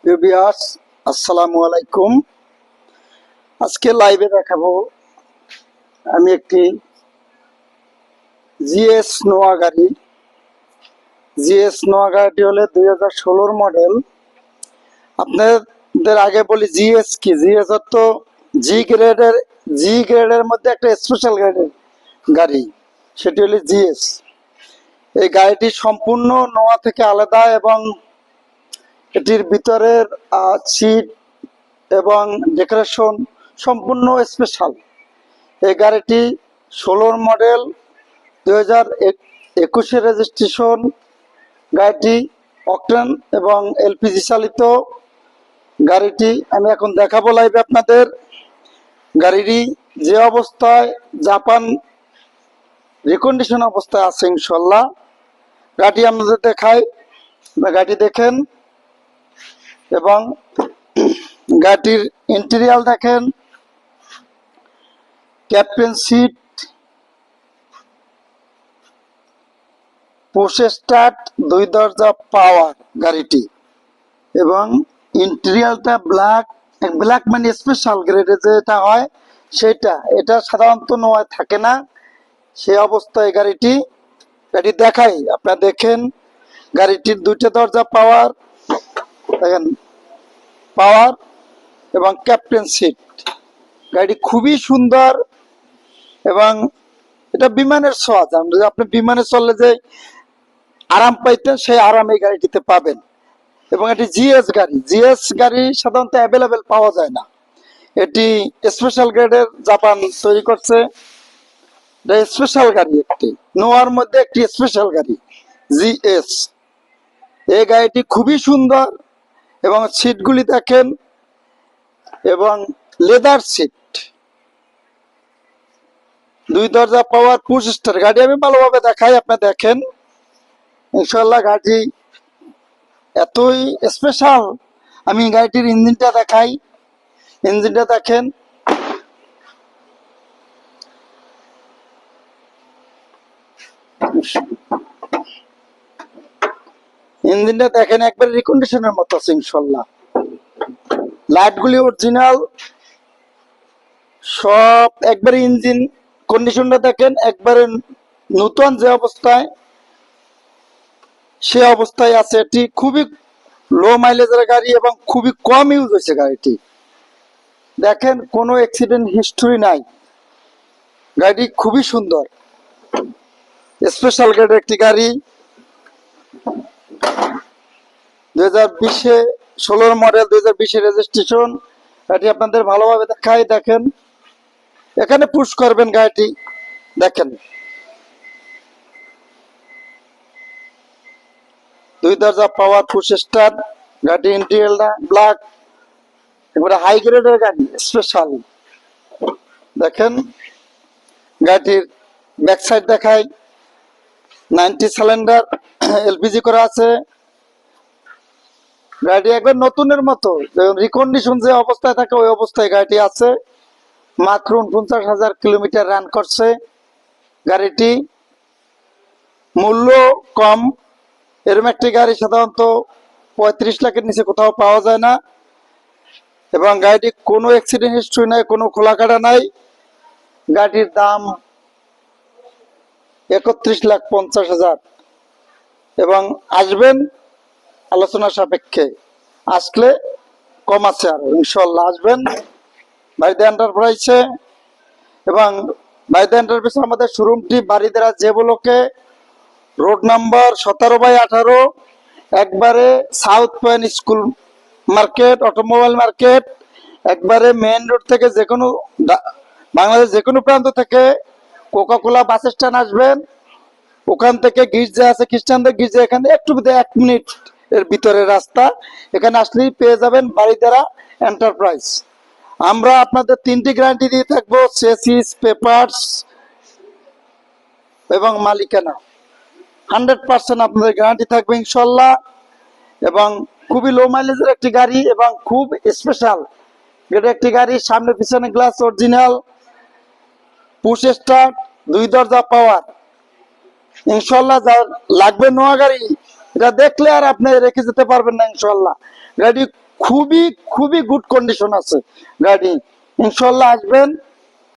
Viewers, আসসালামু আলাইকুম। আজকে লাইভে দেখাবো আমি একটি জিএস নোয়া গাড়ি। জিএস নোয়া গাড়িটি হলে 2016 মডেল। আপনাদের আগে বলি জিএস কি। জিএস অর্থ জি গ্রেডের মধ্যে একটা স্পেশাল গ্রেডের গাড়ি, সেটি হলো জিএস। এই গাড়িটি সম্পূর্ণ নোয়া থেকে আলাদা এবং এটির ভিতরের সিট এবং ডেকোরেশন সম্পূর্ণ স্পেশাল। এই গাড়িটি 16 মডেল, 2021 রেজিস্ট্রেশন। গাড়িটি অকটেন এবং এলপিজি চালিত। গাড়িটি আমি এখন দেখাবো লাইভে আপনাদের। গাড়িটি যে অবস্থায় জাপান রিকন্ডিশন অবস্থায় আছে ইনশাল্লাহ। গাড়ি আপনাদের দেখাই, গাড়িটি দেখেন এবং গাড়িটির ইন্টেরিয়াল দেখেন। ক্যাপ্টেন সিট, পুশ স্টার্ট, 2 দরজা পাওয়ার গাড়িটি, এবং ইন্টেরিয়ালটা ব্ল্যাক মানে স্পেশাল গ্রেডে যেটা হয় সেটা, এটা সাধারণত নোয়ায় থাকে না। সেই অবস্থায় গাড়ি দেখাই, আপনারা দেখেন। গাড়িটির 2টা দরজা পাওয়ার দেখেন, পাওয়ার এবং ক্যাপ্টেন সিট। গাড়িটি খুবই সুন্দর এবং এটা বিমানের ছোঁয়া। আপনি বিমানে চললে যে আরাম পাইতেন সেই আরাম এই গাড়িটিতে পাবেন। এবং এটি জিএস গাড়ি সাধারণত অ্যাভেলেবেল পাওয়া যায় না। এটি স্পেশাল গ্রেডের জাপান তৈরি করছে। স্পেশাল গাড়ি, একটি নোয়ার মধ্যে একটি স্পেশাল গাড়ি জিএস। এই গাড়িটি খুবই সুন্দর এবং সিটগুলি দেখেন, এবং লেদার সিট, 2 দরজা পাওয়ার, পুশ স্টার। গাড়ি আমি ভালোভাবে দেখাই, আপনি দেখেন ইনশাল্লাহ। গাড়ি এতই স্পেশাল। আমি গাড়িটির ইঞ্জিনটা দেখাই, ইঞ্জিনটা দেখেন। ইঞ্জিনটা দেখেন একবারে রিকন্ডিশনের মতো আছে ইনশাল্লাহ। লাইটগুলি অরিজিনাল সব, একবারে ইঞ্জিন কন্ডিশনটা দেখেন একবারে নতুন যে অবস্থায় সে অবস্থায় আছে। এটি খুবই লো মাইলেজের গাড়ি এবং খুবই কম ইউজ হয়েছে গাড়িটি। দেখেন কোনো অ্যাক্সিডেন্ট হিস্টরি নাই। গাড়ি খুবই সুন্দর, স্পেশাল গ্রেডের একটি গাড়ি। 2020 16 মডেল, 2020 রেজিস্ট্রেশন। গাড়ি আপনাদের ভালোভাবে দেখাই, দেখেন এখানে পুশ করবেন গাড়িটি দেখেন, 2 দরজা পাওয়ার, পুশ স্টার্ট। গাড়ি ইন্টেরিয়রটা ব্ল্যাক, এবারে হাই গ্রেডের গাড়ি স্পেশাল। দেখেন গাড়িটির ব্যাক সাইড দেখাই, 90 সিলিন্ডার এলপিজি করা আছে। গাড়ি একবার নতুনের মতো, রিকন্ডিশন যে অবস্থায় থাকে ওই অবস্থায় গাড়িটি আছে। মাত্র 49,000 কিলোমিটার রান করছে গাড়িটি। মূল্য কম, এরকম একটি গাড়ি সাধারণত 35 লাখের নিচে কোথাও পাওয়া যায় না। এবং গাড়িটি কোনো অ্যাক্সিডেন্ট হিস্ট্রি নাই, কোনো খোলাকাটা নাই। গাড়ির দাম 31,50,000। এবং আসবেন আলোচনা সাপেক্ষে, আসলে কম আছে আরো ইনশাল্লাহ। আসবেন বাইদা এন্টারপ্রাইজে। এবং বাইদা এন্টারপ্রাইজ আমাদের শোরুমটি বারিধারা যে ব্লকে, রোড নাম্বার 17/18, একবারে south point school market, automobile market. একবারে মেইন রোড থেকে যে কোনো বাংলাদেশ যে কোনো প্রান্ত থেকে কোকাকোলা বাস স্ট্যান্ড আসবেন, ওখান থেকে গির্জা আছে, খ্রিস্টানদের গির্জা, এখানে একটু 1 মিনিট এর ভিতরে রাস্তা। এখানে আসলেই পেয়ে যাবেন বারিধারা এন্টারপ্রাইজ। আমরা আপনাদের 3টি গ্যারান্টি দিয়ে থাকবো, চেসিস, পেপারস এবং মালিকানা। 100% আপনাদের গ্যারান্টি থাকবে ইনশাল্লাহ। এবং খুবই লো মাইলেজের একটি গাড়ি এবং খুব স্পেশাল এটা একটি গাড়ি। সামনে পিছনে গ্লাস অরিজিনাল, পুশ স্টার্ট, 2 দরজা পাওয়ার। ইনশাল্লাহ যার লাগবে নোয়া গাড়ি, এটা দেখলে আর আপনি রেখে যেতে পারবেন না ইনশাল্লাহ। গাড়ি খুবই খুবই গুড কন্ডিশন আছে গাড়ি। ইনশাল্লাহ আসবেন,